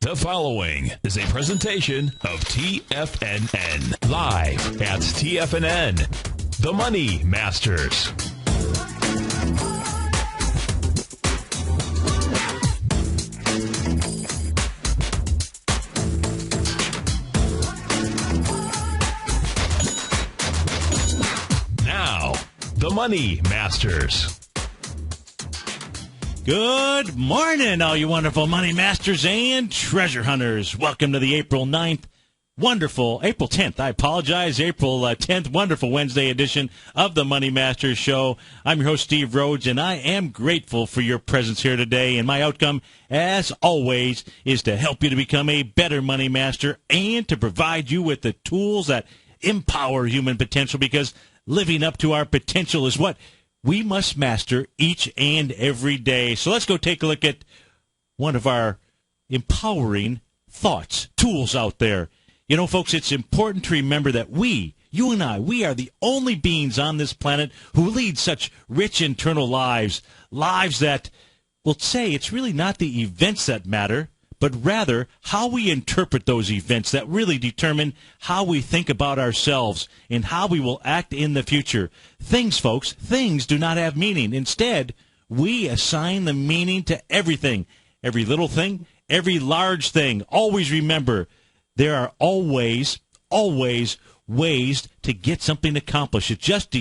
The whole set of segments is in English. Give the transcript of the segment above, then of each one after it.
The following is a presentation of TFNN. Live at TFNN, The Money Masters. Now, The Money Masters. Good morning, all you wonderful money masters and treasure hunters. Welcome to the April 10th, April 10th, wonderful Wednesday edition of the Money Masters Show. I'm your host, Steve Rhodes, and I am grateful for your presence here today. And my outcome, as always, is to help you to become a better money master and to provide you with the tools that empower human potential, because living up to our potential is what we must master each and every day. So let's go take a look at one of our empowering thoughts, tools out there. You know, folks, it's important to remember that you and I, we are the only beings on this planet who lead such rich internal lives that will say it's really not the events that matter, but rather how we interpret those events that really determine how we think about ourselves and how we will act in the future. Things, folks, things do not have meaning. Instead, we assign the meaning to everything, every little thing, every large thing. Always remember, there are always ways to get something accomplished. It's just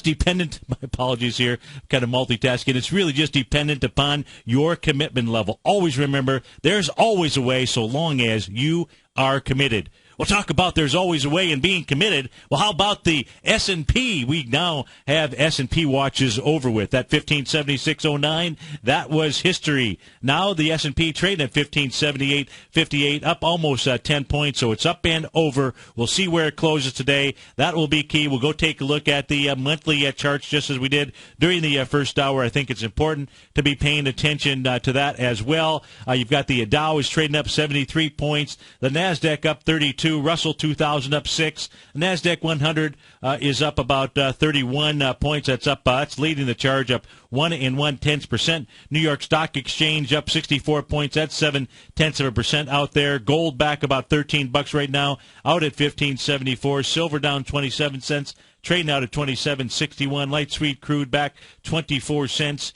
dependent. My apologies here, I'm kind of multitasking. It's really just dependent upon your commitment level. Always remember, there's always a way so long as you are committed. We'll talk about there's always a way in being committed. Well, how about the S&P? We now have S&P watches over with. That 1576.09, that was history. Now the S&P trading at 1578.58, up almost 10 points, so it's up and over. We'll see where it closes today. That will be key. We'll go take a look at the monthly charts just as we did during the first hour. I think it's important to be paying attention to that as well. You've got the Dow is trading up 73 points. The NASDAQ up 32. Russell 2000 up 6. NASDAQ 100 is up about 31 points. That's leading the charge, up 1 1/10%. New York Stock Exchange up 64 points. That's 0.7% out there. Gold back about $13 right now, out at 1574. Silver down 27 cents, trading out at 27.61. Light sweet crude back 24 cents.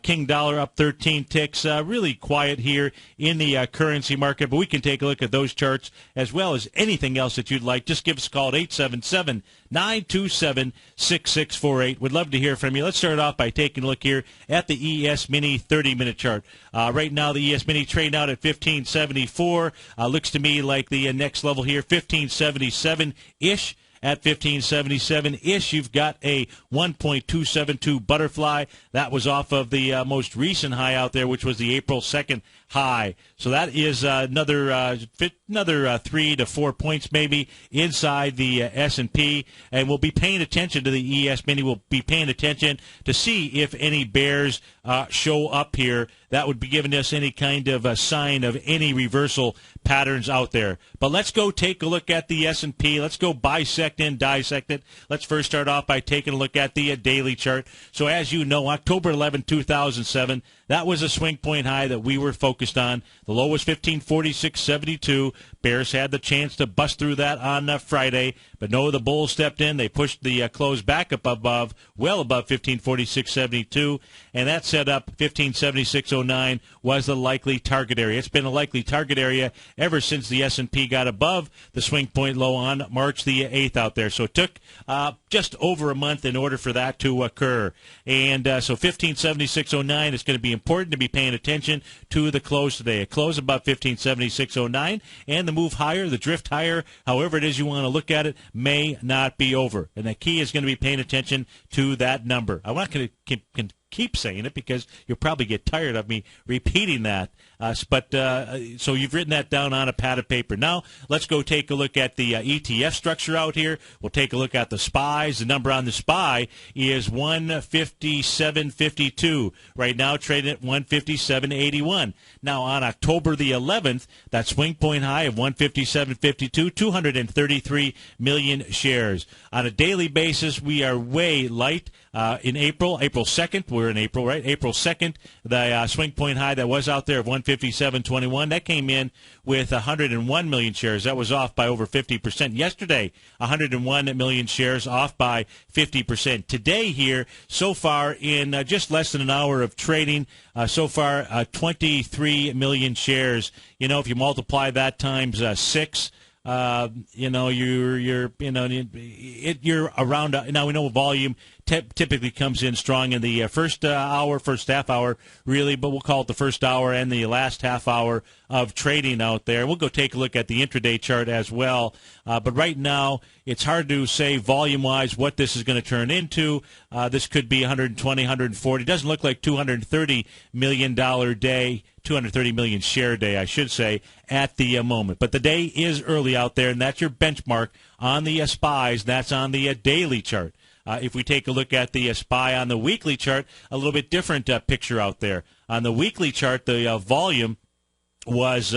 King dollar up 13 ticks. Really quiet here in the currency market, but we can take a look at those charts as well as anything else that you'd like. Just give us a call at 877-927-6648. We'd love to hear from you. Let's start off by taking a look here at the ES Mini 30-minute chart. Right now, the ES Mini trading out at 1574. Looks to me like the next level here, 1577-ish. At 1577-ish, you've got a 1.272 butterfly. That was off of the most recent high out there, which was the April 2nd high. So that is another 3 to 4 points maybe inside the S&P. And we'll be paying attention to the ES Mini. We'll be paying attention to see if any bears show up here. That would be giving us any kind of a sign of any reversal patterns out there. But let's go take a look at the S&P. Let's go bisect and dissect it. Let's first start off by taking a look at the daily chart. So as you know, October 11, 2007, that was a swing point high that we were focused on. The low was 1546.72. Bears had the chance to bust through that on Friday, but no, the bulls stepped in. They pushed the close back up above, well above 1546.72, and that set up 1576.09 was the likely target area. It's been a likely target area ever since the S&P got above the swing point low on March the 8th out there. So it took just over a month in order for that to occur. And so 1576.09 is going to be important to be paying attention to the close today. A close above 1576.09, and the move higher, the drift higher, however it is you want to look at it, may not be over. And the key is going to be paying attention to that number. I'm not going to keep saying it because you'll probably get tired of me repeating that. So you've written that down on a pad of paper. Now let's go take a look at the ETF structure out here. We'll take a look at the SPYs. The number on the SPY is 157.52. Right now trading at 157.81. Now on October the 11th, that swing point high of 157.52, 233 million shares. On a daily basis, we are way light. In April 2nd, we're in April, right? April 2nd, the swing point high that was out there of 157. 157.21. That came in with 101 million shares. That was off by over 50%. Yesterday, 101 million shares, off by 50%. Today here, so far in just less than an hour of trading, so far 23 million shares. You know, if you multiply that times 6, you're around. Now we know volume typically comes in strong in the first half hour, really, but we'll call it the first hour and the last half hour of trading out there. We'll go take a look at the intraday chart as well. But right now, it's hard to say volume-wise what this is going to turn into. This could be 120, 140. It doesn't look like $230 million day. 230 million share day, I should say, at the moment. But the day is early out there, and that's your benchmark on the SPYs. That's on the daily chart. If we take a look at the SPY on the weekly chart, a little bit different picture out there. On the weekly chart, the volume was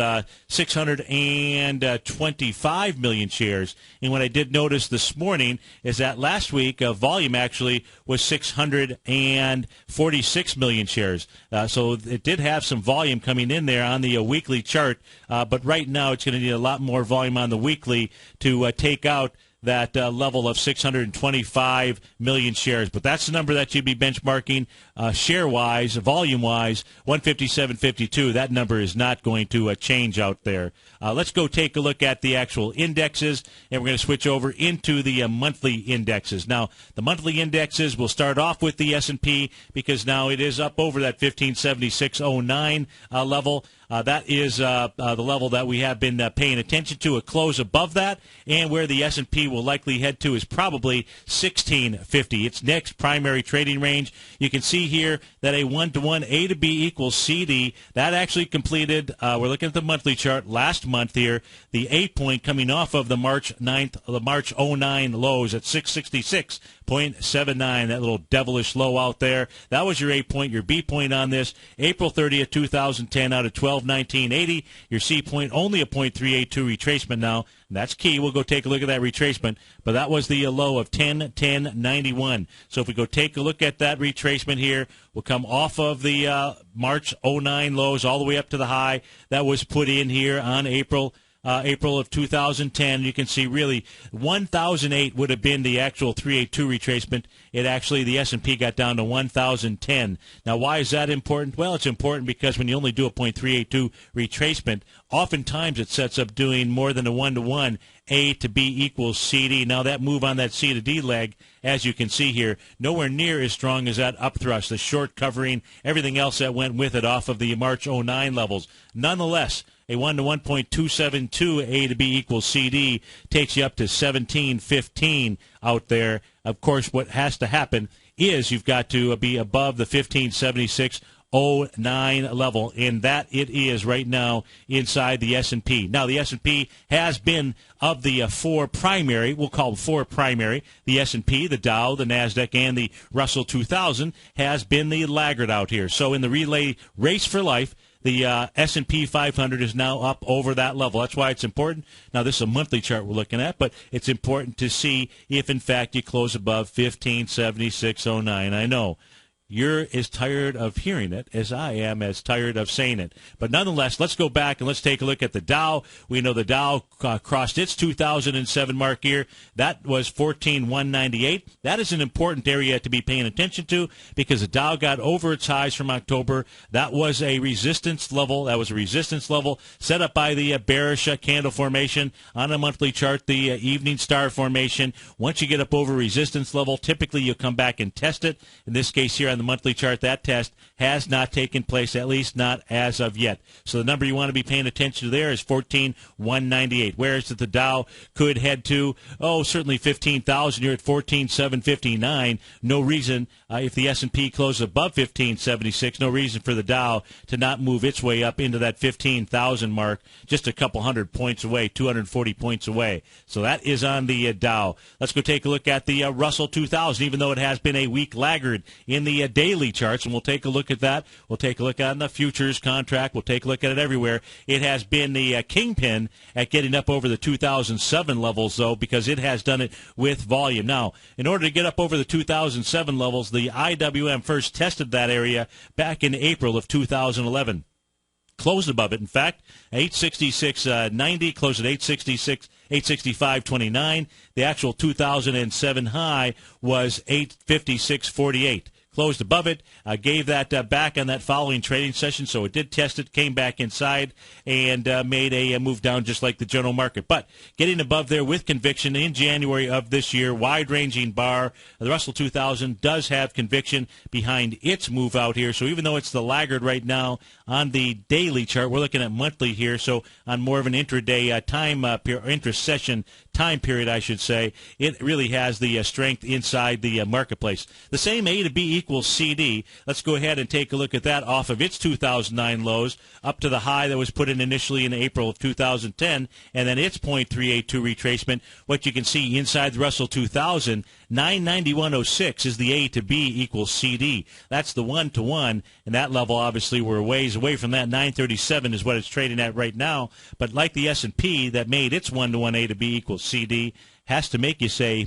625 million shares. And what I did notice this morning is that last week volume actually was 646 million shares. So it did have some volume coming in there on the weekly chart. But right now it's going to need a lot more volume on the weekly to take out that level of 625 million shares. But that's the number that you'd be benchmarking share-wise, volume-wise, 157.52. That number is not going to change out there. Let's go take a look at the actual indexes, and we're going to switch over into the monthly indexes. Now, the monthly indexes will start off with the S&P because now it is up over that 1576.09 level. That is the level that we have been paying attention to. A close above that, and where the S&P will likely head to is probably 1650. Its next primary trading range. You can see here that a 1-to-1 A to B equals CD. That actually completed, we're looking at the monthly chart last month here, the A point coming off of the March 09 lows at 666.79. That little devilish low out there. That was your A point. Your B point on this, April 30th, 2010 out of 1219.80. Your C point, only a .382 retracement now. And that's key. We'll go take a look at that retracement. But that was the low of 1010.91. So if we go take a look at that retracement here, we'll come off of the March 09 lows all the way up to the high that was put in here on April of 2010. You can see really 1,008 would have been the actual 382 retracement. It actually, the S&P got down to 1,010. Now, why is that important? Well, it's important because when you only do a .382 retracement, oftentimes it sets up doing more than a 1-to-1 A to B equals CD. Now, that move on that C to D leg, as you can see here, nowhere near as strong as that up thrust, the short covering, everything else that went with it off of the March 09 levels. Nonetheless, a 1-to-1 .272 A to B equals CD takes you up to 1715 out there. Of course, what has to happen is you've got to be above the 1576.09 level, and that it is right now inside the S&P. Now, the S&P has been of the four primary, we'll call them four primary, the S&P, the Dow, the NASDAQ, and the Russell 2000 has been the laggard out here. So in the relay race for life, the S&P 500 is now up over that level. That's why it's important. Now, this is a monthly chart we're looking at, but it's important to see if, in fact, you close above 1576.09. I know you're as tired of hearing it as I am as tired of saying it. But nonetheless, let's go back and let's take a look at the Dow. We know the Dow crossed its 2007 mark here. That was 14,198. That is an important area to be paying attention to because the Dow got over its highs from October. That was a resistance level. That was a resistance level set up by the bearish candle formation on a monthly chart, the evening star formation. Once you get up over resistance level, typically you'll come back and test it. In this case here on the monthly chart, that test has not taken place, at least not as of yet. So the number you want to be paying attention to there is 14,198. Whereas that the Dow could head to, certainly 15,000. You're at 14,759. No reason, if the S&P closes above 1576, no reason for the Dow to not move its way up into that 15,000 mark, just a couple hundred points away, 240 points away. So that is on the Dow. Let's go take a look at the Russell 2000, even though it has been a weak laggard in the daily charts, and we'll take a look at that. We'll take a look at the futures contract. We'll take a look at it everywhere. It has been the kingpin at getting up over the 2007 levels, though, because it has done it with volume. Now, in order to get up over the 2007 levels, the IWM first tested that area back in April of 2011. closed above it. In fact, 866.90, closed at 865.29. The actual 2007 high was 856.48. Closed above it, gave that back on that following trading session, so it did test it, came back inside, and made a move down just like the general market. But getting above there with conviction in January of this year, wide-ranging bar. The Russell 2000 does have conviction behind its move out here, so even though it's the laggard right now on the daily chart, we're looking at monthly here, so on more of an intraday time intra-session time period, I should say, it really has the strength inside the marketplace. The same A to B equals CD. Let's go ahead and take a look at that off of its 2009 lows up to the high that was put in initially in April of 2010, and then its 0.382 retracement. What you can see inside the Russell 2000, 991.06 is the A to B equals CD. That's the one-to-one, and that level obviously we're ways away from that. 937 is what it's trading at right now, but like the S&P that made its one-to-one A to B equals CD, has to make you say,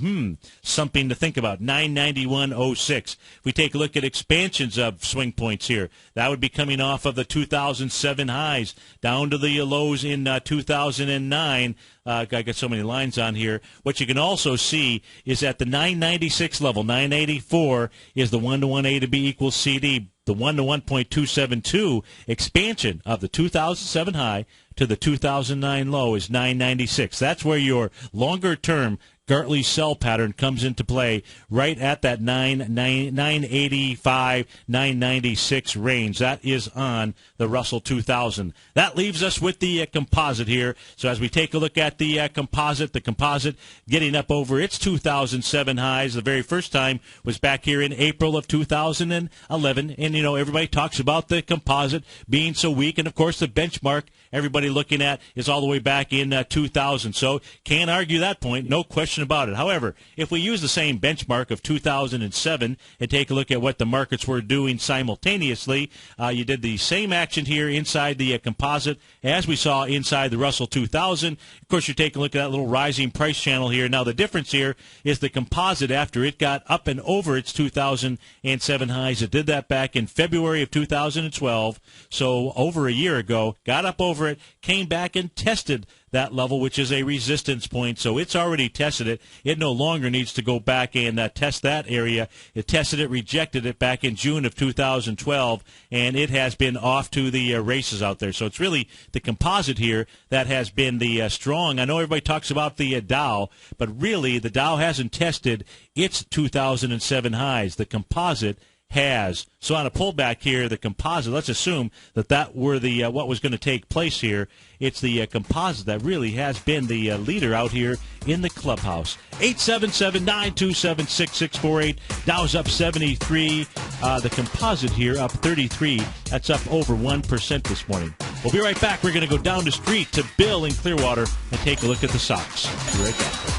something to think about. 991.06. If we take a look at expansions of swing points here, that would be coming off of the 2007 highs down to the lows in 2009. I got so many lines on here. What you can also see is at the 996 level, 984 is the one-to-one A to B equals CD. The 1-to-1.272 expansion of the 2007 high to the 2009 low is 996. That's where your longer-term Gartley sell pattern comes into play, right at that 985, 996 range. That is on the Russell 2000. That leaves us with the composite here. So as we take a look at the composite getting up over its 2007 highs. The very first time was back here in April of 2011. And, everybody talks about the composite being so weak. And, of course, the benchmark everybody looking at is all the way back in 2000. So can't argue that point. No question about it. However, if we use the same benchmark of 2007 and take a look at what the markets were doing simultaneously, you did the same action here inside the composite as we saw inside the Russell 2000. Of course, you're taking a look at that little rising price channel here. Now, the difference here is the composite, after it got up and over its 2007 highs, it did that back in February of 2012, so over a year ago, got up over it, came back and tested that level, which is a resistance point. So it's already tested it. It no longer needs to go back and test that area. It tested it, rejected it back in June of 2012, and it has been off to the races out there. So it's really the composite here that has been the strong. I know everybody talks about the Dow, but really the Dow hasn't tested its 2007 highs. The composite has. So on a pullback here, the composite, let's assume that were the what was going to take place here. It's the composite that really has been the leader out here in the clubhouse. 877-927-6648. Dow's up 73. The composite here up 33. That's up over 1% this morning. We'll be right back. We're going to go down the street to Bill in Clearwater and take a look at the stocks. Be right back, folks.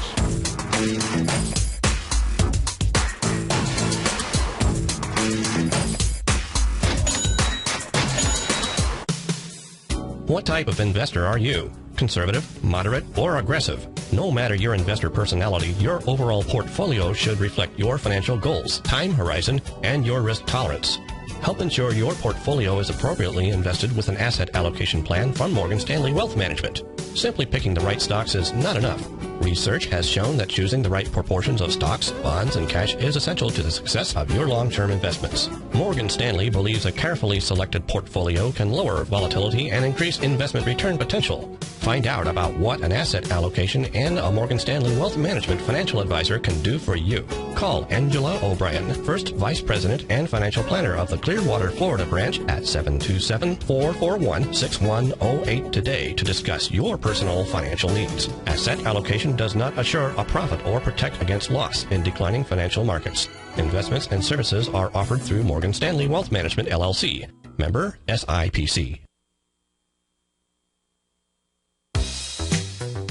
What type of investor are you? Conservative, moderate, or aggressive? No matter your investor personality, your overall portfolio should reflect your financial goals, time horizon, and your risk tolerance. Help ensure your portfolio is appropriately invested with an asset allocation plan from Morgan Stanley Wealth Management. Simply picking the right stocks is not enough. Research has shown that choosing the right proportions of stocks, bonds, and cash is essential to the success of your long-term investments. Morgan Stanley believes a carefully selected portfolio can lower volatility and increase investment return potential. Find out about what an asset allocation and a Morgan Stanley Wealth Management financial advisor can do for you. Call Angela O'Brien, First Vice President and Financial Planner of the Clearwater, Florida branch at 727-441-6108 today to discuss your personal financial needs. Asset allocation does not assure a profit or protect against loss in declining financial markets. Investments and services are offered through Morgan Stanley Wealth Management, LLC. Member SIPC.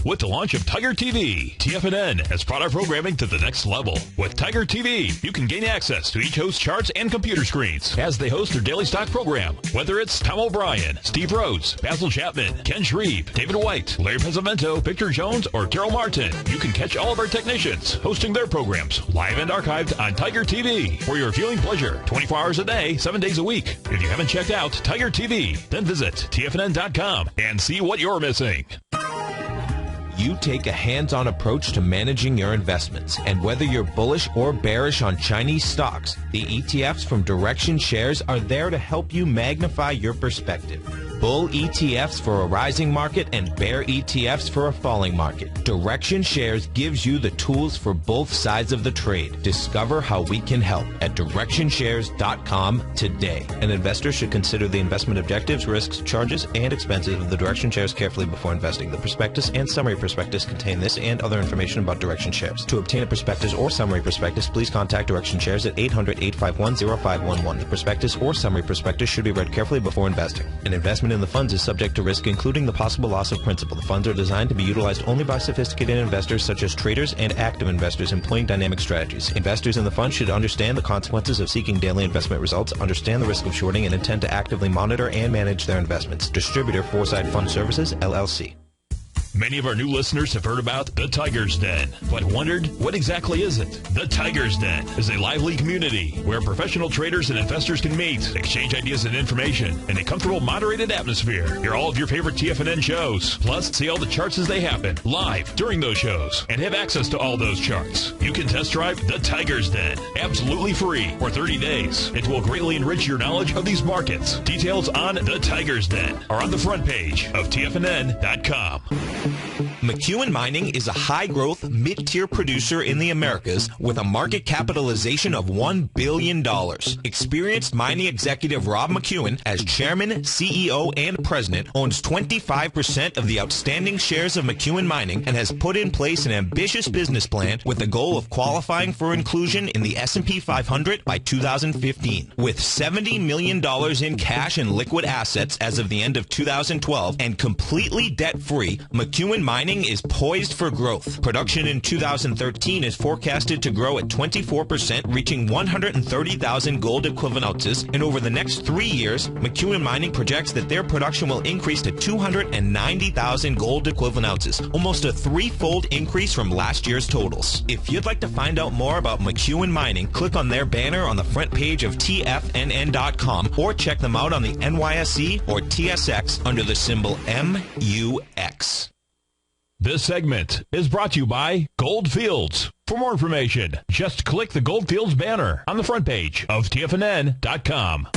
with the launch of Tiger TV. TFNN has brought our programming to the next level. With Tiger TV, you can gain access to each host's charts and computer screens as they host their daily stock program. Whether it's Tom O'Brien, Steve Rhodes, Basil Chapman, Ken Shreve, David White, Larry Pesavento, Victor Jones, or Daryl Martin, you can catch all of our technicians hosting their programs live and archived on Tiger TV for your viewing pleasure 24 hours a day, 7 days a week. If you haven't checked out Tiger TV, then visit TFNN.com and see what you're missing. You take a hands-on approach to managing your investments, and whether you're bullish or bearish on Chinese stocks, the ETFs from Direction Shares are there to help you magnify your perspective. Bull ETFs for a rising market and bear ETFs for a falling market. Direction Shares gives you the tools for both sides of the trade. Discover how we can help at DirectionShares.com today. An investor should consider the investment objectives, risks, charges, and expenses of the Direction Shares carefully before investing. The prospectus and summary prospectus contain this and other information about Direction Shares. To obtain a prospectus or summary prospectus, please contact Direction Shares at 800-851-0511. The prospectus or summary prospectus should be read carefully before investing. An investment in the funds is subject to risk, including the possible loss of principal. The funds are designed to be utilized only by sophisticated investors such as traders and active investors employing dynamic strategies. Investors in the fund should understand the consequences of seeking daily investment results, understand the risk of shorting, and intend to actively monitor and manage their investments. Distributor, Foresight Fund Services, LLC. Many of our new listeners have heard about the Tiger's Den, but wondered, what exactly is it? The Tiger's Den is a lively community where professional traders and investors can meet, exchange ideas and information in a comfortable, moderated atmosphere. Hear all of your favorite TFNN shows, plus see all the charts as they happen live during those shows, and have access to all those charts. You can test drive the Tiger's Den absolutely free for 30 days. It will greatly enrich your knowledge of these markets. Details on the Tiger's Den are on the front page of TFNN.com. McEwen Mining is a high-growth, mid-tier producer in the Americas with a market capitalization of $1 billion. Experienced mining executive Rob McEwen, as chairman, CEO, and president, owns 25% of the outstanding shares of McEwen Mining and has put in place an ambitious business plan with the goal of qualifying for inclusion in the S&P 500 by 2015. With $70 million in cash and liquid assets as of the end of 2012 and completely debt-free, McEwen Mining is poised for growth. Production in 2013 is forecasted to grow at 24%, reaching 130,000 gold equivalent ounces, and over the next 3 years, McEwen Mining projects that their production will increase to 290,000 gold equivalent ounces, almost a threefold increase from last year's totals. If you'd like to find out more about McEwen Mining, click on their banner on the front page of TFNN.com or check them out on the NYSE or TSX under the symbol MUX. This segment is brought to you by Goldfields. For more information, just click the Goldfields banner on the front page of TFNN.com.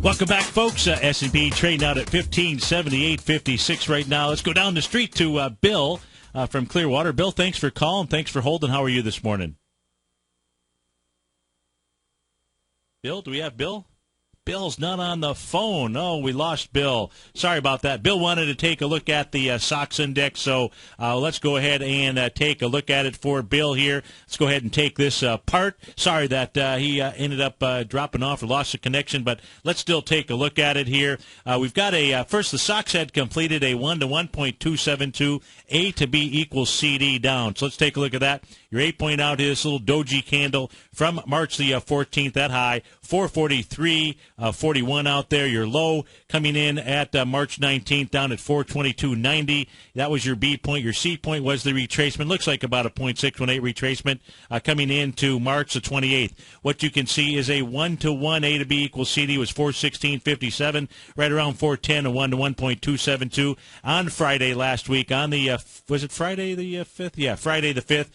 Welcome back, folks. S&P trading out at 1578.56 right now. Let's go down the street to Bill from Clearwater. Bill, thanks for calling. Thanks for holding. How are you this morning? Bill, do we have Bill? Bill's not on the phone. Oh, we lost Bill. Sorry about that. Bill wanted to take a look at the SOX index, so let's go ahead and take a look at it for Bill here. Let's go ahead and take this apart. Sorry that he ended up dropping off or lost the connection, but let's still take a look at it here. We've got first the SOX had completed a 1 to 1.272, A to B equals CD down. So let's take a look at that. Your 8-point out is this little doji candle from March the 14th, that high, 443.41 out there. Your low coming in at March 19th down at 422.90. That was your B point. Your C point was the retracement. Looks like about a 0.618 retracement coming into March the 28th. What you can see is a 1 to 1 A to B equals CD was 416.57, right around 410, a 1 to 1.272 on Friday last week. On the was it Friday the 5th? Yeah, Friday the 5th.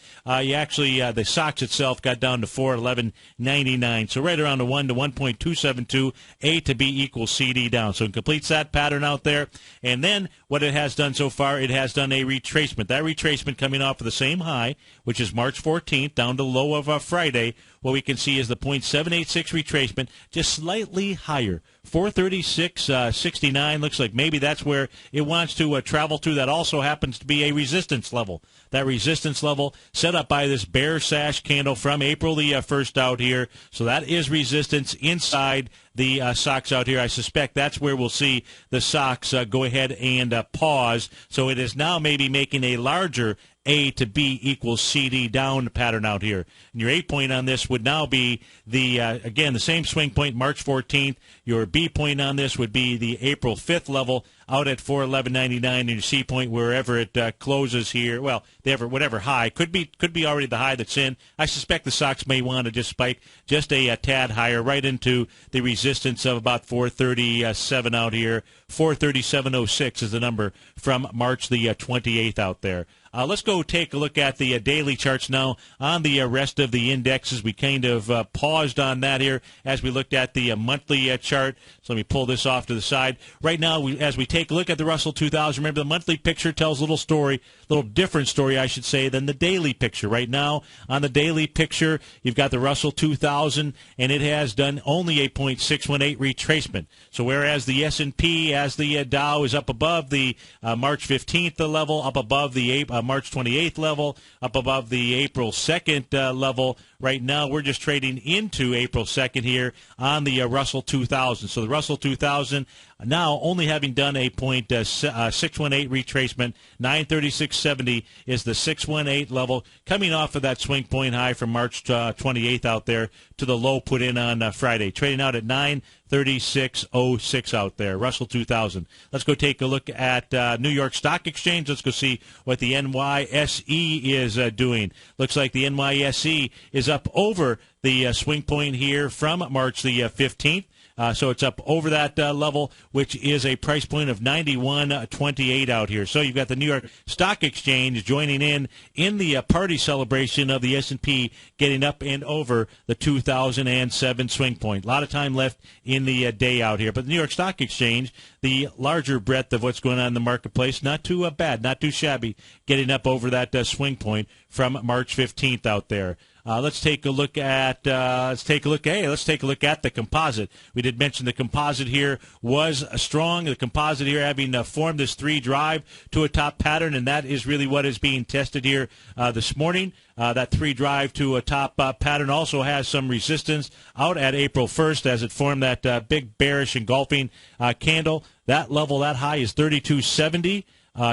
The SOX itself got down to 411.99. So right around the 1 to 1.272, A to B equals CD down. So it completes that pattern out there. And then what it has done so far, it has done a retracement. That retracement coming off of the same high, which is March 14th, down to low of Friday. What we can see is the 0.786 retracement, just slightly higher. 436.69 looks like maybe that's where it wants to travel to. That also happens to be a resistance level. That resistance level set up by this bear sash candle from April the 1st out here. So that is resistance inside the stocks out here. I suspect that's where we'll see the stocks go ahead and pause. So it is now maybe making a larger A to B equals CD down pattern out here. And your A point on this would now be the, again, the same swing point, March 14th. Your B point on this would be the April 5th level out at 411.99, and your C point wherever it closes here. Well, whatever high could be already the high that's in. I suspect the stocks may want to just spike just a tad higher, right into the resistance of about 437 out here. 437.06 is the number from March the 28th out there. Let's go take a look at the daily charts now on the rest of the indexes. We kind of paused on that here as we looked at the monthly chart. So let me pull this off to the side. Right now, as we take a look at the Russell 2000, remember the monthly picture tells a little different story, I should say, than the daily picture. Right now, on the daily picture, you've got the Russell 2000, and it has done only a 0.618 retracement. So whereas the S&P, as the Dow is up above the March 15th level, up above the March 28th level, up above the April 2nd level. Right now, we're just trading into April 2nd here on the Russell 2000. So the Russell 2000 now only having done a 0.618 retracement, 936.70 is the 618 level, coming off of that swing point high from March 28th out there to the low put in on Friday, trading out at 936.06 out there, Russell 2000. Let's go take a look at New York Stock Exchange. Let's go see what the NYSE is doing. Looks like the NYSE is up over the swing point here from March the 15th. So it's up over that level, which is a price point of 91.28 out here. So you've got the New York Stock Exchange joining in the party celebration of the S&P getting up and over the 2007 swing point. A lot of time left in the day out here. But the New York Stock Exchange, the larger breadth of what's going on in the marketplace, not too bad, not too shabby, getting up over that swing point from March 15th out there. Let's take a look at the composite. We did mention the composite here was strong. The composite here having formed this 3 drive to a top pattern, and that is really what is being tested here this morning. That 3 drive to a top pattern also has some resistance out at April 1st as it formed that big bearish engulfing candle. That level, that high is 32.70.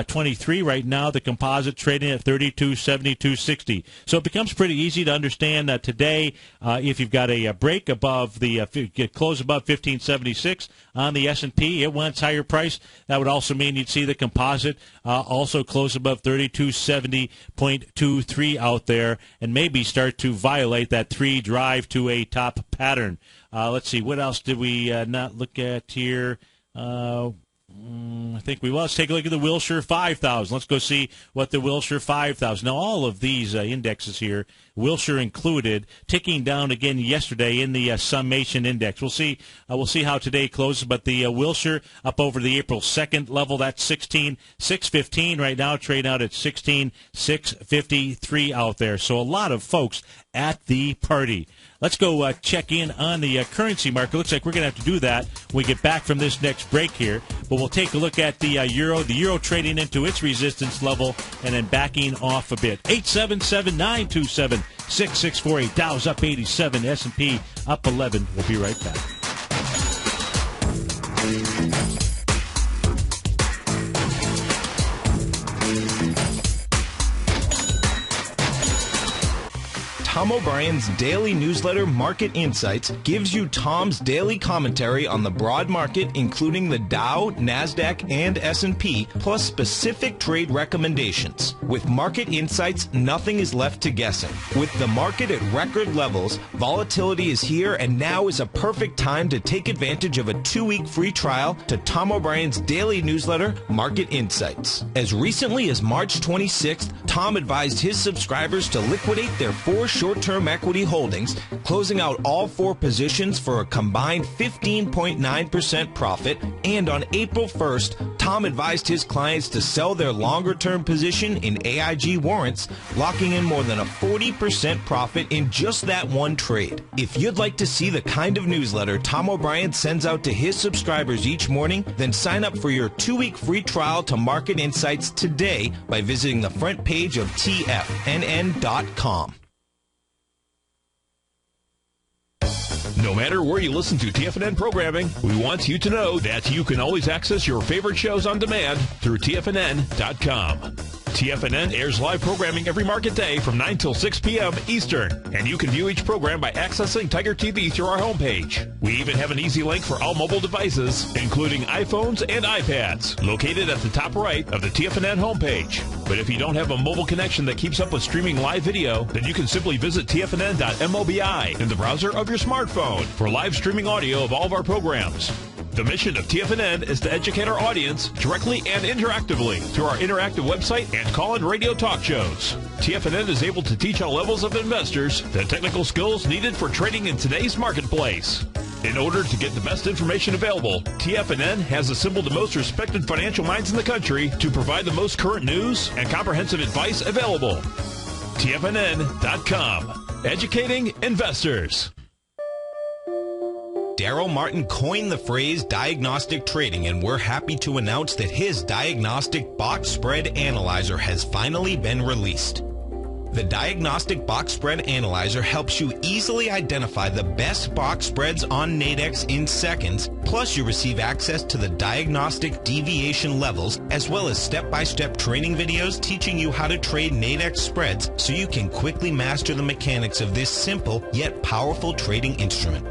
23 right now, the composite trading at 32.72.60. So it becomes pretty easy to understand that today, if you've got a break above the close above 15.76 on the S&P, it wants higher price. That would also mean you'd see the composite also close above 32.70.23 out there, and maybe start to violate that 3 drive to a top pattern. Let's see, what else did we not look at here? I think we will. Let's take a look at the Wilshire 5000. Let's go see what the Wilshire 5000. Now, all of these indexes here, Wilshire included, ticking down again yesterday in the summation index. We'll see how today closes, but the Wilshire up over the April 2nd level, that's 16,615 right now, trade out at 16,653 out there. So a lot of folks at the party. Let's go check in on the currency market. Looks like we're going to have to do that when we get back from this next break here. But we'll take a look at the euro. The euro trading into its resistance level and then backing off a bit. 877-927-6648. Dow's up 87. S&P up 11. We'll be right back. Tom O'Brien's daily newsletter, Market Insights, gives you Tom's daily commentary on the broad market, including the Dow, NASDAQ, and S&P, plus specific trade recommendations. With Market Insights, nothing is left to guessing. With the market at record levels, volatility is here, and now is a perfect time to take advantage of a 2-week free trial to Tom O'Brien's daily newsletter, Market Insights. As recently as March 26th, Tom advised his subscribers to liquidate their 4 short short-term equity holdings, closing out all 4 positions for a combined 15.9% profit. And on April 1st, Tom advised his clients to sell their longer-term position in AIG warrants, locking in more than a 40% profit in just that one trade. If you'd like to see the kind of newsletter Tom O'Brien sends out to his subscribers each morning, then sign up for your 2-week free trial to Market Insights today by visiting the front page of TFNN.com. No matter where you listen to TFNN programming, we want you to know that you can always access your favorite shows on demand through TFNN.com. TFNN airs live programming every market day from 9 till 6 p.m. Eastern, and you can view each program by accessing Tiger TV through our homepage. We even have an easy link for all mobile devices, including iPhones and iPads, located at the top right of the TFNN homepage. But if you don't have a mobile connection that keeps up with streaming live video, then you can simply visit TFNN.mobi in the browser of your smartphone for live streaming audio of all of our programs. The mission of TFNN is to educate our audience directly and interactively through our interactive website and call-in radio talk shows. TFNN is able to teach all levels of investors the technical skills needed for trading in today's marketplace. In order to get the best information available, TFNN has assembled the most respected financial minds in the country to provide the most current news and comprehensive advice available. TFNN.com. Educating investors. Daryl Martin coined the phrase diagnostic trading, and we're happy to announce that his diagnostic box spread analyzer has finally been released. The Diagnostic Box Spread Analyzer helps you easily identify the best box spreads on Nadex in seconds, plus you receive access to the diagnostic deviation levels, as well as step-by-step training videos teaching you how to trade Nadex spreads so you can quickly master the mechanics of this simple yet powerful trading instrument.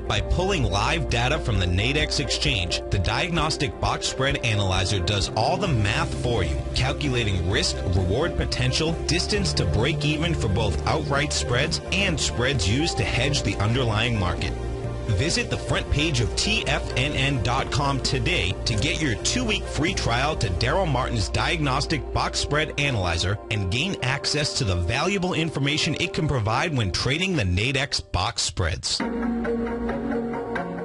By pulling live data from the Nadex exchange, the Diagnostic Box Spread Analyzer does all the math for you, calculating risk, reward potential, distance to break even for both outright spreads and spreads used to hedge the underlying market. Visit the front page of TFNN.com today to get your 2-week free trial to Daryl Martin's Diagnostic Box Spread Analyzer and gain access to the valuable information it can provide when trading the Nadex box spreads.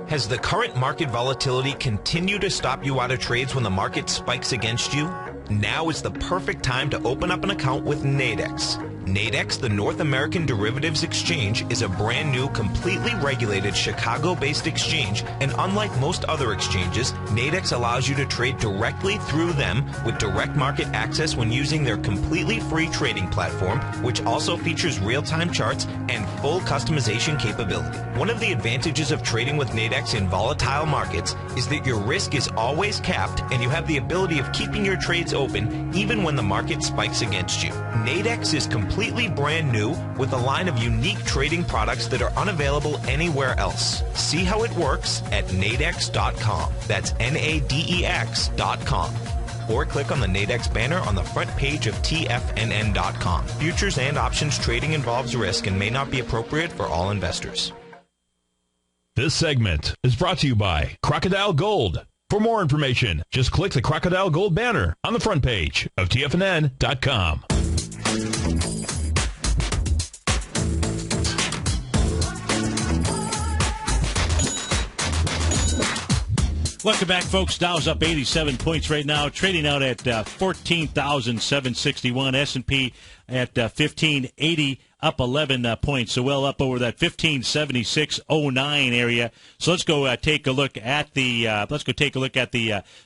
Has the current market volatility continued to stop you out of trades when the market spikes against you? Now is the perfect time to open up an account with Nadex. Nadex, the North American Derivatives Exchange, is a brand new, completely regulated Chicago-based exchange, and unlike most other exchanges, Nadex allows you to trade directly through them with direct market access when using their completely free trading platform, which also features real-time charts and full customization capability. One of the advantages of trading with Nadex in volatile markets is that your risk is always capped and you have the ability of keeping your trades open even when the market spikes against you. Nadex is completely brand new with a line of unique trading products that are unavailable anywhere else. See how it works at nadex.com. That's NADEX.com. Or click on the Nadex banner on the front page of TFNN.com. Futures and options trading involves risk and may not be appropriate for all investors. This segment is brought to you by Crocodile Gold. For more information, just click the Crocodile Gold banner on the front page of TFNN.com. Welcome back, folks. Dow's up 87 points right now, trading out at 14,761. S&P at 1580, up 11 points, so well up over that 1576.09 area. So let's go take a look at the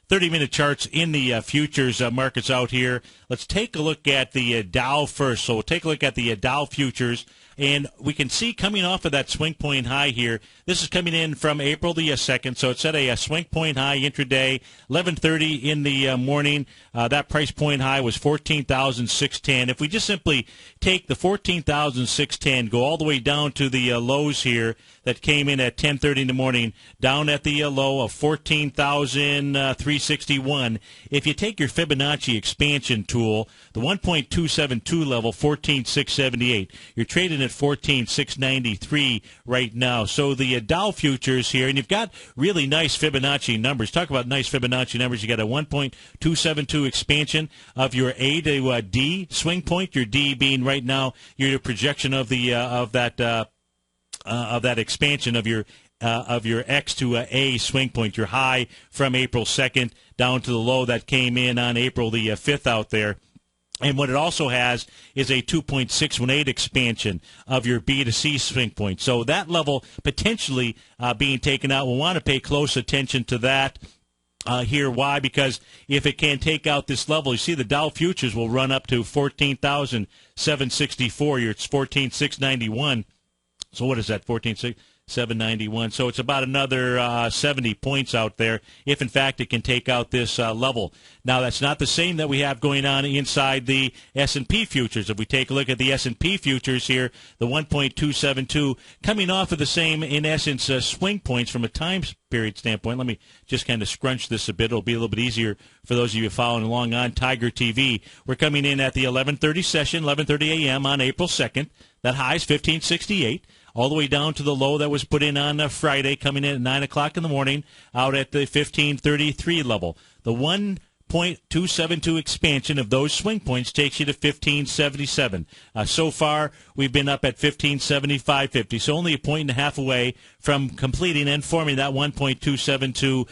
30-minute charts in the futures markets out here. Let's take a look at the Dow first. So we'll take a look at the Dow futures. And we can see coming off of that swing point high here, this is coming in from April the 2nd, so it's at a swing point high intraday, 11:30 in the morning. That price point high was 14,610. If we just simply take the 14,610, go all the way down to the lows here that came in at 10:30 in the morning, down at the low of 14,361. If you take your Fibonacci expansion tool, the 1.272 level, 14,678, you're trading at 14,693 right now. So the Dow futures here, and you've got really nice Fibonacci numbers. Talk about nice Fibonacci numbers. You got a 1.272 expansion of your A to D swing point. Your D being right now your projection of the of that expansion of your X to A swing point. Your high from April 2nd down to the low that came in on April the 5th out there. And what it also has is a 2.618 expansion of your B to C swing point. So that level potentially being taken out. We'll want to pay close attention to that here. Why? Because if it can take out this level, you see the Dow futures will run up to 14,764. It's 14,691. So what is that, 14,791? So it's about another 70 points out there if, in fact, it can take out this level. Now, that's not the same that we have going on inside the S&P futures. If we take a look at the S&P futures here, the 1.272 coming off of the same, in essence, swing points from a time period standpoint. Let me just kind of scrunch this a bit. It'll be a little bit easier for those of you following along on Tiger TV. We're coming in at the 11:30 session, 11:30 a.m. on April 2nd. That high is 1568. All the way down to the low that was put in on Friday, coming in at 9 o'clock in the morning, out at the 1533 level. The 1.272 expansion of those swing points takes you to 1577. So far, we've been up at 1575.50, so only a point and a half away from completing and forming that 1.272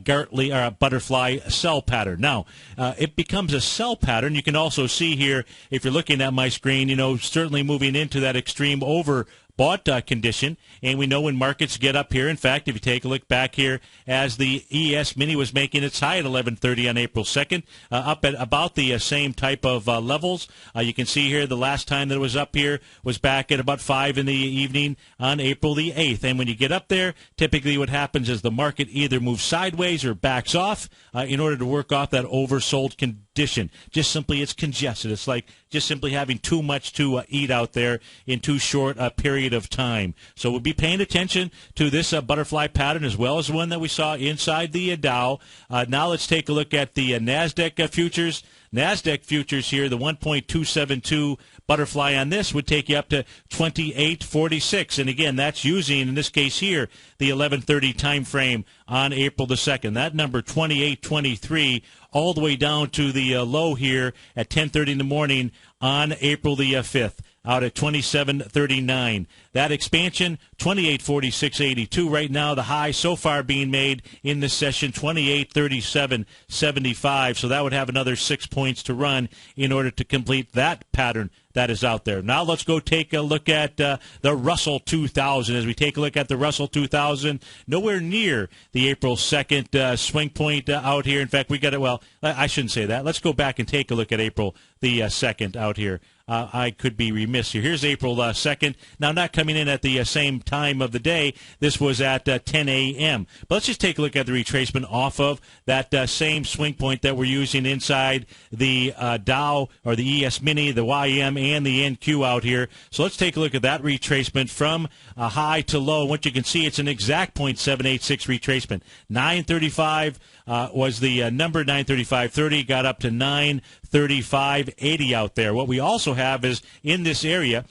Gartley or butterfly sell pattern. Now, it becomes a sell pattern. You can also see here, if you're looking at my screen, certainly moving into that extreme overbought condition, and we know when markets get up here. In fact, if you take a look back here, as the ES Mini was making its high at 11:30 on April 2nd, up at about the same type of levels. You can see here the last time that it was up here was back at about 5 in the evening on April the 8th. And when you get up there, typically what happens is the market either moves sideways or backs off in order to work off that oversold condition. Just simply, it's congested. It's like just simply having too much to eat out there in too short a period of time. So we'll be paying attention to this butterfly pattern as well as the one that we saw inside the Dow. Now let's take a look at the NASDAQ futures. NASDAQ futures here, the 1.272 butterfly on this would take you up to 2846. And again, that's using, in this case here, the 11:30 time frame on April the 2nd. That number, 2823, all the way down to the low here at 10:30 in the morning on April the 5th. Out at 27.39. That expansion, 28.46.82 right now. The high so far being made in this session, 28.37.75. So that would have another 6 points to run in order to complete that pattern that is out there. Now let's go take a look at the Russell 2000. As we take a look at the Russell 2000, nowhere near the April 2nd swing point out here. In fact, we got it. Well, I shouldn't say that. Let's go back and take a look at April the 2nd out here. I could be remiss here. Here's April 2nd. Now, not coming in at the same time of the day. This was at 10 a.m. But let's just take a look at the retracement off of that same swing point that we're using inside the Dow or the ES Mini, the YM, and the NQ out here. So let's take a look at that retracement from high to low. What you can see, it's an exact 0.786 retracement. 935 was the number, 935.30, got up to 935.80 out there. What we also have is in this area,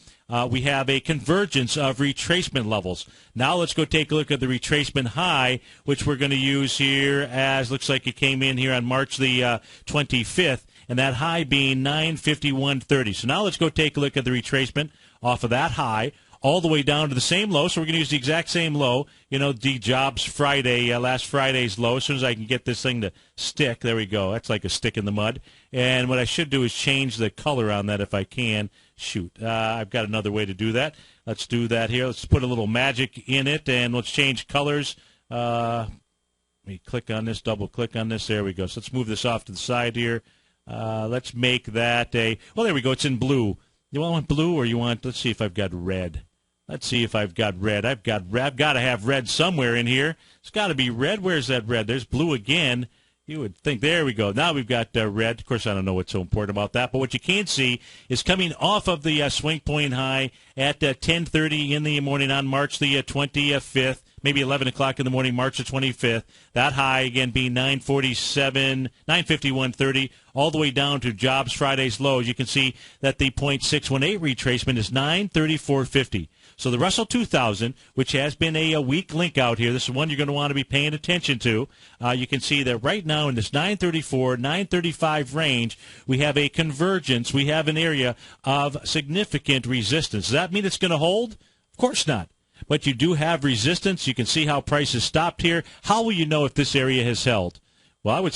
we have a convergence of retracement levels. Now let's go take a look at the retracement high, which we're going to use here as looks like it came in here on March the 25th, and that high being 951.30. So now let's go take a look at the retracement off of that high, all the way down to the same low. So we're going to use the exact same low, the Jobs Friday, last Friday's low. As soon as I can get this thing to stick, there we go. That's like a stick in the mud. And what I should do is change the color on that if I can. Shoot, I've got another way to do that. Let's do that here. Let's put a little magic in it, and let's change colors. Let me click on this, double-click on this. There we go. So let's move this off to the side here. Let's make that there we go. It's in blue. You want blue or you want, let's see if I've got red. Let's see if I've got red. I've got to have red somewhere in here. It's got to be red. Where's that red? There's blue again. You would think, there we go. Now we've got red. Of course, I don't know what's so important about that, but what you can see is coming off of the swing point high at 10:30 in the morning on March the 25th. maybe 11 o'clock in the morning, March the 25th. That high, again, being 951.30, all the way down to jobs Friday's lows. You can see that the 0.618 retracement is 934.50. So the Russell 2000, which has been a weak link out here, this is one you're going to want to be paying attention to. You can see that right now in this 934, 935 range, we have a convergence. We have an area of significant resistance. Does that mean it's going to hold? Of course not. But you do have resistance. You can see how prices stopped here. How will you know if this area has held? Well, I would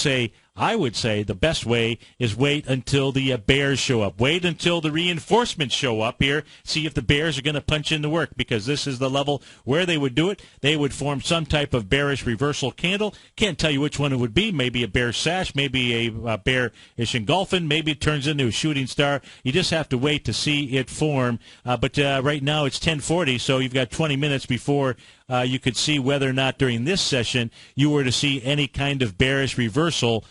say the best way is wait until the bears show up. Wait until the reinforcements show up here. See if the bears are going to punch in the work, because this is the level where they would do it. They would form some type of bearish reversal candle. Can't tell you which one it would be. Maybe a bear sash, maybe a bearish engulfing, maybe it turns into a shooting star. You just have to wait to see it form. But right now it's 10:40, so you've got 20 minutes before you could see whether or not during this session you were to see any kind of bearish reversal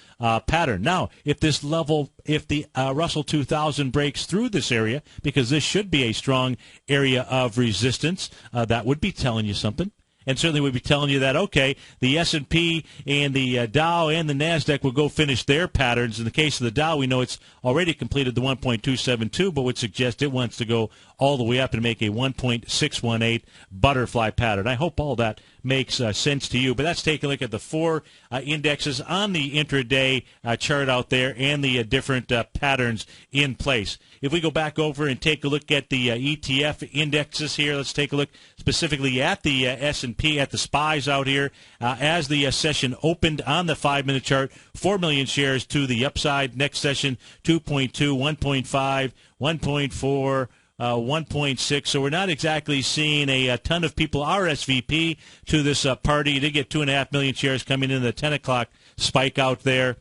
pattern. Now, if the Russell 2000 breaks through this area, because this should be a strong area of resistance, that would be telling you something. And certainly would be telling you that, okay, the S&P and the Dow and the NASDAQ will go finish their patterns. In the case of the Dow, we know it's already completed the 1.272, but would suggest it wants to go all the way up and make a 1.618 butterfly pattern. I hope all that makes sense to you. But let's take a look at the four indexes on the intraday chart out there and the different patterns in place. If we go back over and take a look at the ETF indexes here, let's take a look specifically at the S&P, at the SPYs out here. As the session opened on the 5-minute chart, 4 million shares to the upside. Next session, 2.2, 1.5, 1.4, 1.6. So we're not exactly seeing a ton of people RSVP to this party. You did get 2.5 million shares coming in the 10 o'clock spike out there.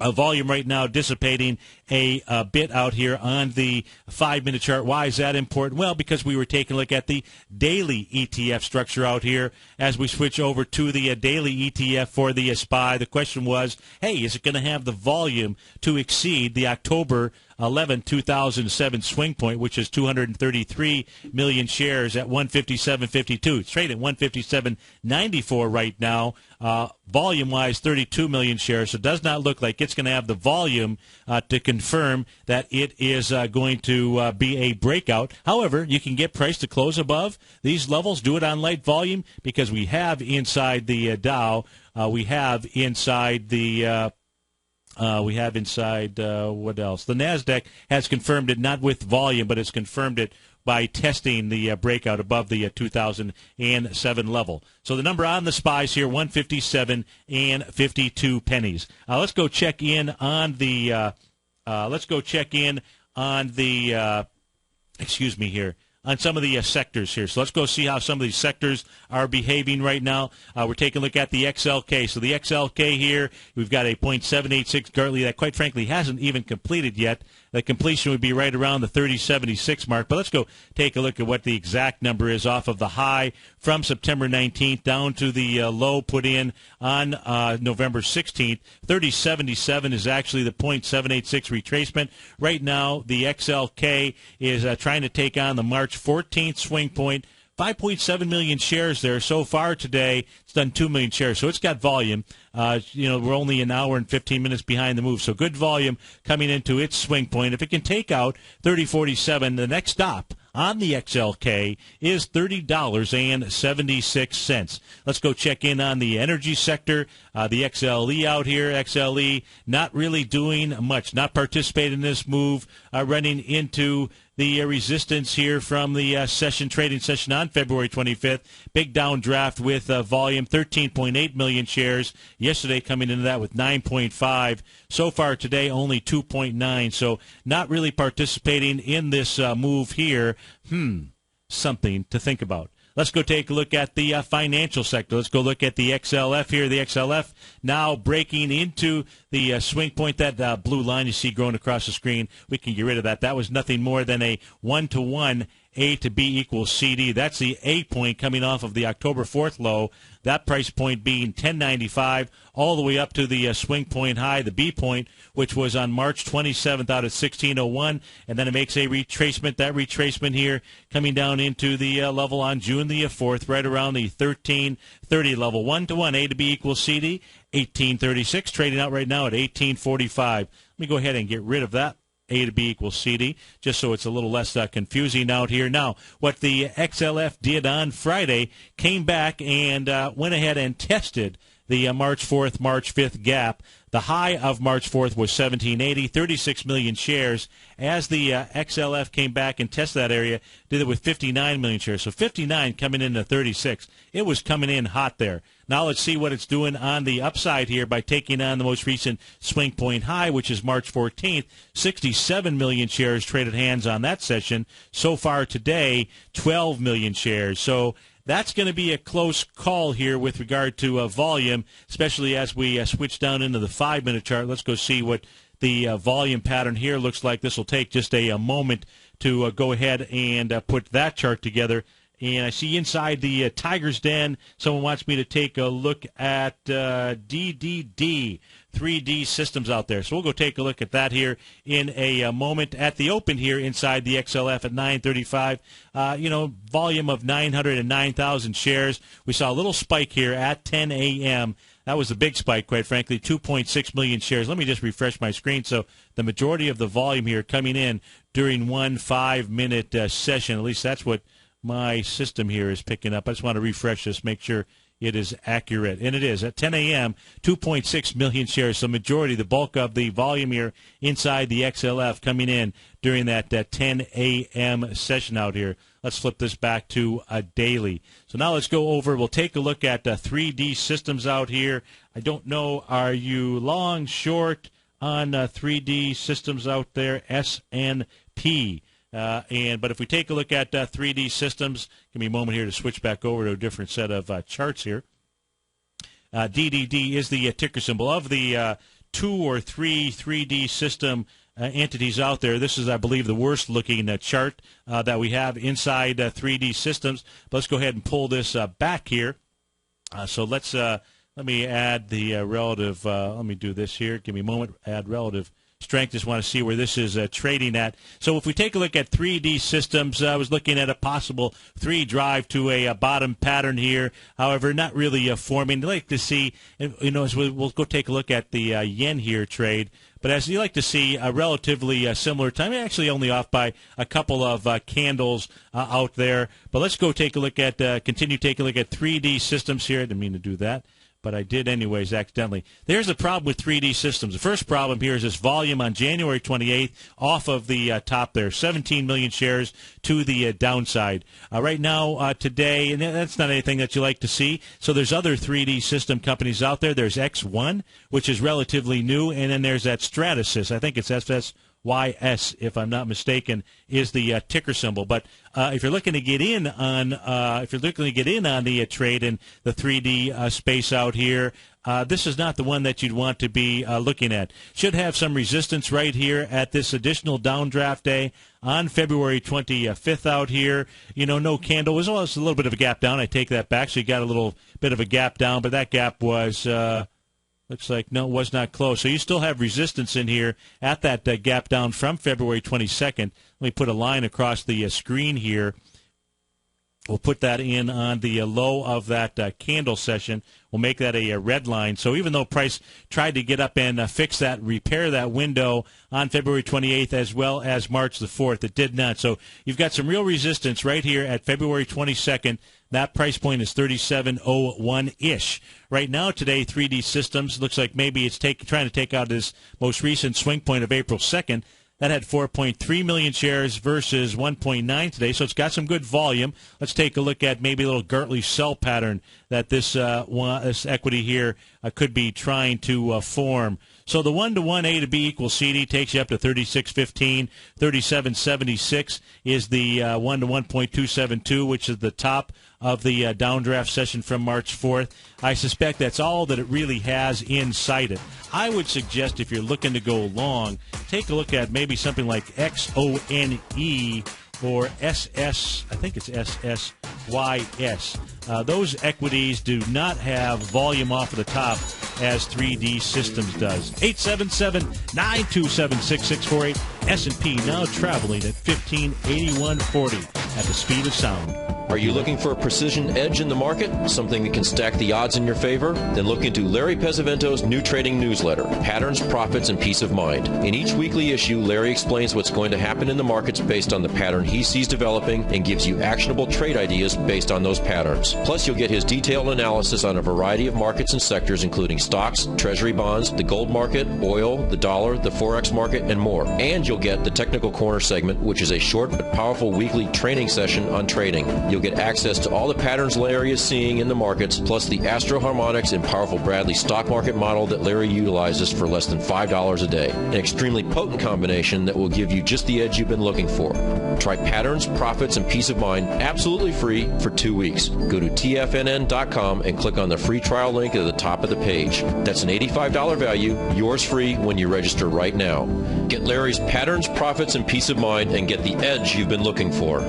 Volume right now dissipating a bit out here on the 5-minute chart. Why is that important? Well, because we were taking a look at the daily ETF structure out here. As we switch over to the daily ETF for the SPY, the question was, hey, is it going to have the volume to exceed the October 11, 2007 swing point, which is 233 million shares at 157.52. It's trading at 157.94 right now. Volume-wise, 32 million shares. So it does not look like it's going to have the volume to confirm that it is going to be a breakout. However, you can get price to close above these levels. Do it on light volume, because we have inside the Dow, we have inside the what else? The NASDAQ has confirmed it, not with volume, but it's confirmed it by testing the breakout above the 2007 level. So the number on the SPYs here, 157 and 52 pennies. Let's go check in on the. Excuse me here. On some of the sectors here. So let's go see how some of these sectors are behaving right now. We're taking a look at the XLK. So the XLK here, we've got a 0.786 Gartley that quite frankly hasn't even completed yet. The completion would be right around the 3076 mark. But let's go take a look at what the exact number is off of the high from September 19th down to the low put in on November 16th. 3077 is actually the 0.786 retracement. Right now, the XLK is trying to take on the March 14th swing point. 5.7 million shares there so far today. It's done 2 million shares, so it's got volume. We're only an hour and 15 minutes behind the move, so good volume coming into its swing point. If it can take out 3047, the next stop on the XLK is $30.76. Let's go check in on the energy sector. The XLE out here, XLE not really doing much, not participating in this move, running into the resistance here from the trading session on February 25th. Big downdraft with volume, 13.8 million shares. Yesterday coming into that with 9.5. So far today, only 2.9. So not really participating in this move here. Something to think about. Let's go take a look at the financial sector. Let's go look at the XLF here. The XLF now breaking into the swing point. That blue line you see growing across the screen, we can get rid of that. That was nothing more than a 1-to-1 A to B equals CD. That's the A point coming off of the October 4th low. That price point being $10.95, all the way up to the swing point high, the B point, which was on March 27th out at $16.01, and then it makes a retracement. That retracement here coming down into the level on June the 4th, right around the $13.30 level. 1-to-1, A to B equals CD, $18.36, trading out right now at $18.45. Let me go ahead and get rid of that. A to B equals CD, just so it's a little less confusing out here. Now, what the XLF did on Friday, came back and went ahead and tested the March 4th, March 5th gap. The high of March 4th was 1780, 36 million shares. As the XLF came back and tested that area, did it with 59 million shares. So 59 coming into 36. It was coming in hot there. Now let's see what it's doing on the upside here by taking on the most recent swing point high, which is March 14th. 67 million shares traded hands on that session. So far today, 12 million shares. So that's going to be a close call here with regard to volume, especially as we switch down into the 5-minute chart. Let's go see what the volume pattern here looks like. This will take just a moment to go ahead and put that chart together. And I see inside the Tiger's Den, someone wants me to take a look at DDD, 3D systems out there. So we'll go take a look at that here in a moment. At the open here inside the XLF at 935, volume of 909,000 shares. We saw a little spike here at 10 a.m. That was a big spike, quite frankly, 2.6 million shares. Let me just refresh my screen. So the majority of the volume here coming in during one 5-minute session. At least that's what my system here is picking up. I just want to refresh this, make sure it is accurate. And it is. At 10 a.m., 2.6 million shares. So majority, the bulk of the volume here inside the XLF coming in during that 10 a.m. session out here. Let's flip this back to a daily. So now let's go over. We'll take a look at 3D systems out here. I don't know, are you long, short on 3D systems out there? SNP. But if we take a look at 3D systems, give me a moment here to switch back over to a different set of charts here. DDD is the ticker symbol of the 2 or 3 3D system entities out there. This is, I believe, the worst looking chart that we have inside 3D systems. But let's go ahead and pull this back here. So let me add the relative. Let me do this here. Give me a moment. Add relative strength. Just want to see where this is trading at. So if we take a look at 3D systems, I was looking at a possible 3 drive to a bottom pattern here. However, not really forming. I'd like to see, as we'll go take a look at the yen here trade. But as you like to see, a relatively similar time, actually only off by a couple of candles out there. But let's go take a look at, continue taking a look at 3D systems here. I didn't mean to do that, but I did anyways accidentally. There's the problem with 3D systems. The first problem here is this volume on January 28th off of the top there, 17 million shares to the downside. Right now, today, and that's not anything that you like to see. So there's other 3D system companies out there. There's X1, which is relatively new, and then there's that Stratasys. I think it's SSYS, if I'm not mistaken, is the ticker symbol. But if you're looking to get in on, the trade in the 3D space out here, this is not the one that you'd want to be looking at. Should have some resistance right here at this additional downdraft day on February 25th out here. No candle. It was a little bit of a gap down. I take that back. So you got a little bit of a gap down, but that gap was looks like, no, it was not close. So you still have resistance in here at that gap down from February 22nd. Let me put a line across the screen here. We'll put that in on the low of that candle session. We'll make that a red line. So even though price tried to get up and fix that, repair that window on February 28th as well as March the 4th, it did not. So you've got some real resistance right here at February 22nd. That price point is 37.01-ish. Right now today, 3D Systems looks like maybe it's trying to take out this most recent swing point of April 2nd. That had 4.3 million shares versus 1.9 today, so it's got some good volume. Let's take a look at maybe a little Gartley sell pattern that this equity here could be trying to form. So the 1-to-1 A to B equals CD takes you up to 36.15. 37.76 is the 1-to-1.272, which is the top of the downdraft session from March 4th. I suspect that's all that it really has inside it. I would suggest if you're looking to go long, take a look at maybe something like XONE or SS, I think it's SSYS. Those equities do not have volume off of the top as 3D Systems does. 877-927-6648. S&P now traveling at 1581.40 at the speed of sound. Are you looking for a precision edge in the market? Something that can stack the odds in your favor? Then look into Larry Pesavento's new trading newsletter, Patterns, Profits, and Peace of Mind. In each weekly issue, Larry explains what's going to happen in the markets based on the pattern he sees developing and gives you actionable trade ideas based on those patterns. Plus, you'll get his detailed analysis on a variety of markets and sectors, including stocks, treasury bonds, the gold market, oil, the dollar, the forex market, and more. And you'll get the Technical Corner segment, which is a short but powerful weekly training session on trading. You'll get access to all the patterns Larry is seeing in the markets, plus the Astro Harmonics and powerful Bradley stock market model that Larry utilizes for less than $5 a day. An extremely potent combination that will give you just the edge you've been looking for. Try Patterns, Profits, and Peace of Mind absolutely free for 2 weeks. Go to tfnn.com and click on the free trial link at the top of the page. That's an $85 value, yours free when you register right now. Get Larry's Patterns, Profits, and Peace of Mind and get the edge you've been looking for.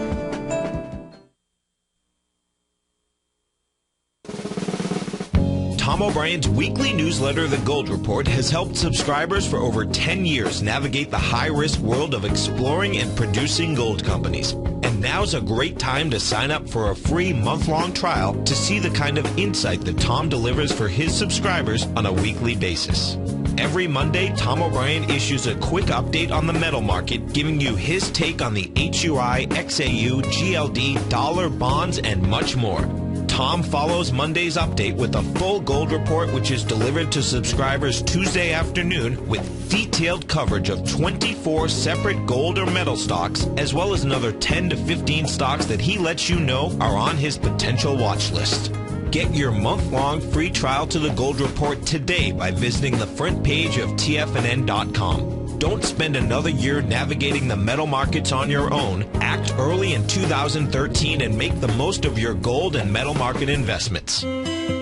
Tom O'Brien's weekly newsletter, The Gold Report, has helped subscribers for over 10 years navigate the high-risk world of exploring and producing gold companies. And now's a great time to sign up for a free month-long trial to see the kind of insight that Tom delivers for his subscribers on a weekly basis. Every Monday, Tom O'Brien issues a quick update on the metal market, giving you his take on the HUI, XAU, GLD, dollar, bonds, and much more. Tom follows Monday's update with a full gold report, which is delivered to subscribers Tuesday afternoon with detailed coverage of 24 separate gold or metal stocks, as well as another 10 to 15 stocks that he lets you know are on his potential watch list. Get your month-long free trial to the Gold Report today by visiting the front page of tfnn.com. Don't spend another year navigating the metal markets on your own. Act early in 2013 and make the most of your gold and metal market investments.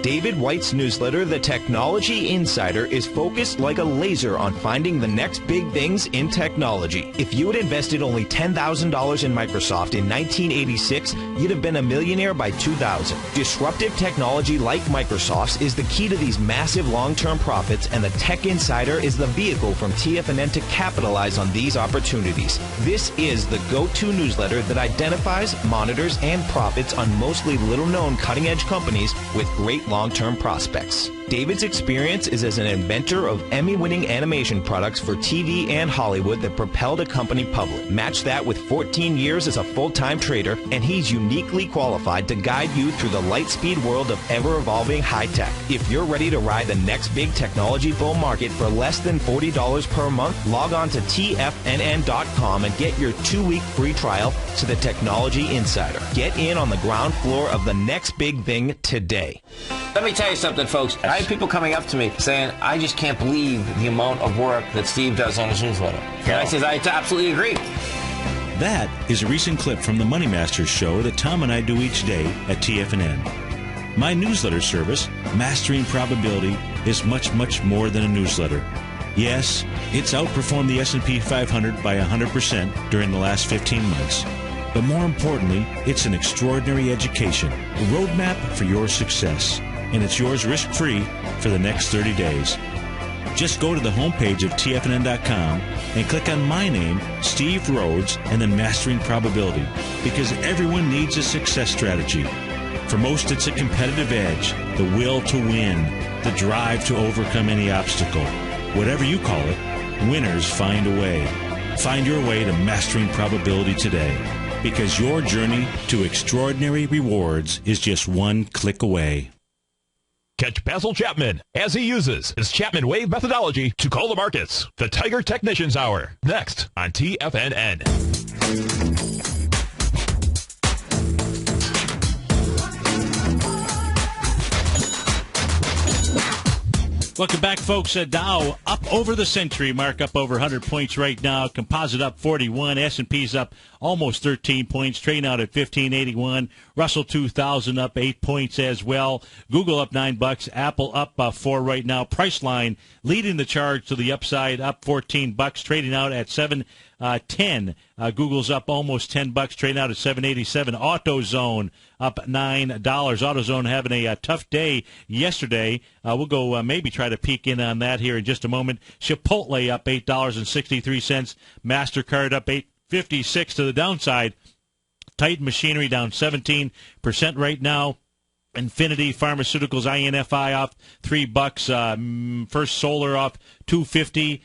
David White's newsletter, The Technology Insider, is focused like a laser on finding the next big things in technology. If you had invested only $10,000 in Microsoft in 1986, you'd have been a millionaire by 2000. Disruptive technology like Microsoft's is the key to these massive long-term profits, and the Tech Insider is the vehicle from TFNN to capitalize on these opportunities. This is the go-to newsletter that identifies, monitors, and profits on mostly little-known cutting-edge companies with great long-term prospects. David's experience is as an inventor of Emmy-winning animation products for TV and Hollywood that propelled a company public. Match that with 14 years as a full-time trader, and he's uniquely qualified to guide you through the light-speed world of ever-evolving high-tech. If you're ready to ride the next big technology bull market for less than $40 per month, log on to tfnn.com and get your 2-week free trial to the Technology Insider. Get in on the ground floor of the next big thing today. Let me tell you something, folks. I have people coming up to me saying, I just can't believe the amount of work that Steve does on his newsletter. And I says, I absolutely agree. That is a recent clip from the Money Masters show that Tom and I do each day at TFNN. My newsletter service, Mastering Probability, is much, much more than a newsletter. Yes, it's outperformed the S&P 500 by 100% during the last 15 months. But more importantly, it's an extraordinary education, a roadmap for your success. And it's yours risk-free for the next 30 days. Just go to the homepage of tfnn.com and click on my name, Steve Rhodes, and then Mastering Probability, because everyone needs a success strategy. For most, it's a competitive edge, the will to win, the drive to overcome any obstacle. Whatever you call it, winners find a way. Find your way to Mastering Probability today, because your journey to extraordinary rewards is just one click away. Catch Basil Chapman as he uses his Chapman Wave methodology to call the markets. The Tiger Technicians Hour, next on TFNN. Welcome back, folks. Dow up over the century mark, up over 100 points right now. Composite up 41. S&P's up almost 13 points. Trading out at 1581. Russell 2000 up 8 points as well. Google up $9. Apple up 4 right now. Priceline leading the charge to the upside, up $14. Trading out at 10. Google's up almost $10, trading out at $7.87. AutoZone up $9. AutoZone having a tough day yesterday. We'll go maybe try to peek in on that here in just a moment. Chipotle up $8.63. MasterCard up $8.56 to the downside. Titan Machinery down 17% right now. Infinity Pharmaceuticals, INFI off $3. First Solar off $2.50.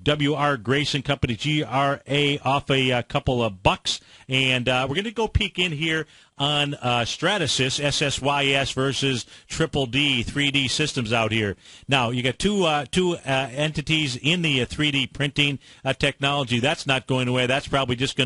W.R. Grayson Company, GRA, off a couple of bucks. And we're going to go peek in here on Stratasys, SSYS versus Triple D, 3D Systems out here. Now, you got two entities in the 3D printing technology. That's not going away. That's probably just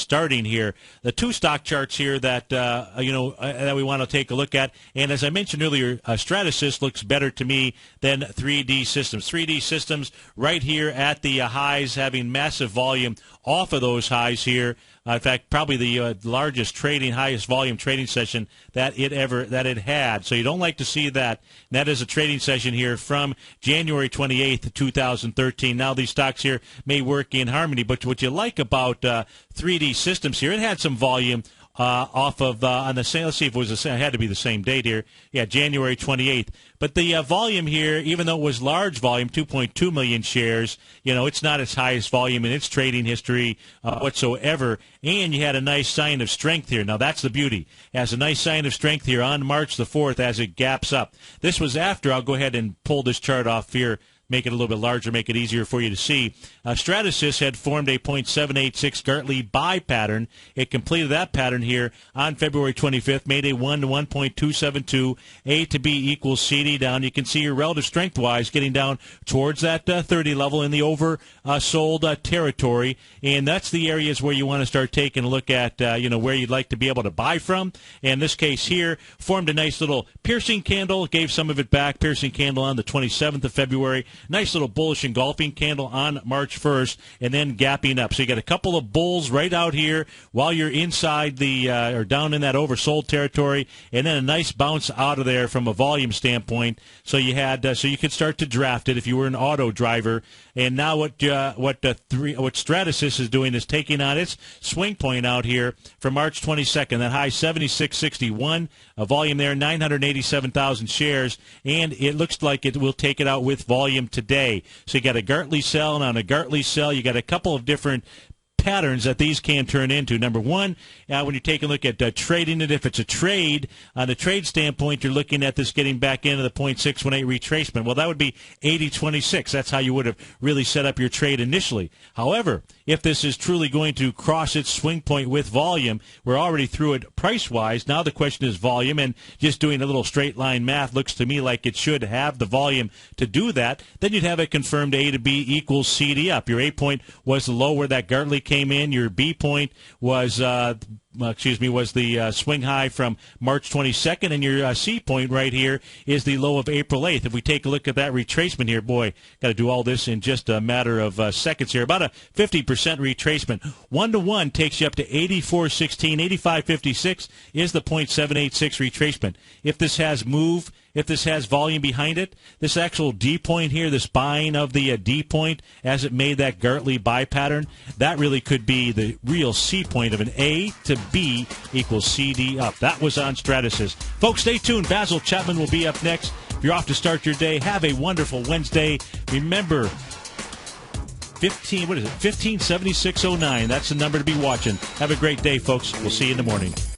starting here. The two stock charts here that that we want to take a look at. And as I mentioned earlier, Stratasys looks better to me than 3D Systems. 3D Systems right here at the highs, having massive volume off of those highs here. In fact, probably the largest highest volume trading session that it had. So you don't like to see that. And that is a trading session here from January 28th, 2013. Now these stocks here may work in harmony, but what you like about 3D Systems here, it had some volume off of on the same. Let's see if it had to be the same date here. Yeah, January 28th. But the volume here, even though it was large volume, 2.2 million shares, it's not its highest volume in its trading history whatsoever. And you had a nice sign of strength here. Now, that's the beauty. It has a nice sign of strength here on March the 4th as it gaps up. This was after, I'll go ahead and pull this chart off here, make it a little bit larger, make it easier for you to see. Stratasys had formed a .786 Gartley buy pattern. It completed that pattern here on February 25th, made a 1 to 1.272, A to B equals CD down. You can see your relative strength-wise getting down towards that 30 level in the oversold territory, and that's the areas where you want to start taking a look at, where you'd like to be able to buy from. In this case here, formed a nice little piercing candle, gave some of it back, piercing candle on the 27th of February. Nice little bullish engulfing candle on March 1st, and then gapping up. So you got a couple of bulls right out here while you're inside or down in that oversold territory, and then a nice bounce out of there from a volume standpoint. So you had so you could start to draft it if you were an auto driver. And now what Stratasys is doing is taking on its swing point out here from March 22nd, that high 76.61, a volume there 987,000 shares, and it looks like it will take it out with volume today. So you got a Gartley sell, and on a Gartley sell, you got a couple of different patterns that these can turn into. Number one, when you take a look at trading it, if it's a trade, on a trade standpoint, you're looking at this getting back into the 0.618 retracement. Well, that would be 80.26. That's how you would have really set up your trade initially. However, if this is truly going to cross its swing point with volume, we're already through it price-wise. Now the question is volume, and just doing a little straight line math looks to me like it should have the volume to do that. Then you'd have it confirmed A to B equals CD up. Your A point was the low where that Gartley came in. Your B point was the swing high from March 22nd, and your C point right here is the low of April 8th. If we take a look at that retracement here, boy, got to do all this in just a matter of seconds here. About a 50% retracement. 1-to-1 takes you up to 84.16. 85.56 is the .786 retracement. If this has move, if this has volume behind it, this actual D point here, this buying of the D point as it made that Gartley buy pattern, that really could be the real C point of an A to B equals CD up. That was on Stratasys. Folks, stay tuned. Basil Chapman will be up next. If you're off to start your day, have a wonderful Wednesday. Remember, 157609. That's the number to be watching. Have a great day, folks. We'll see you in the morning.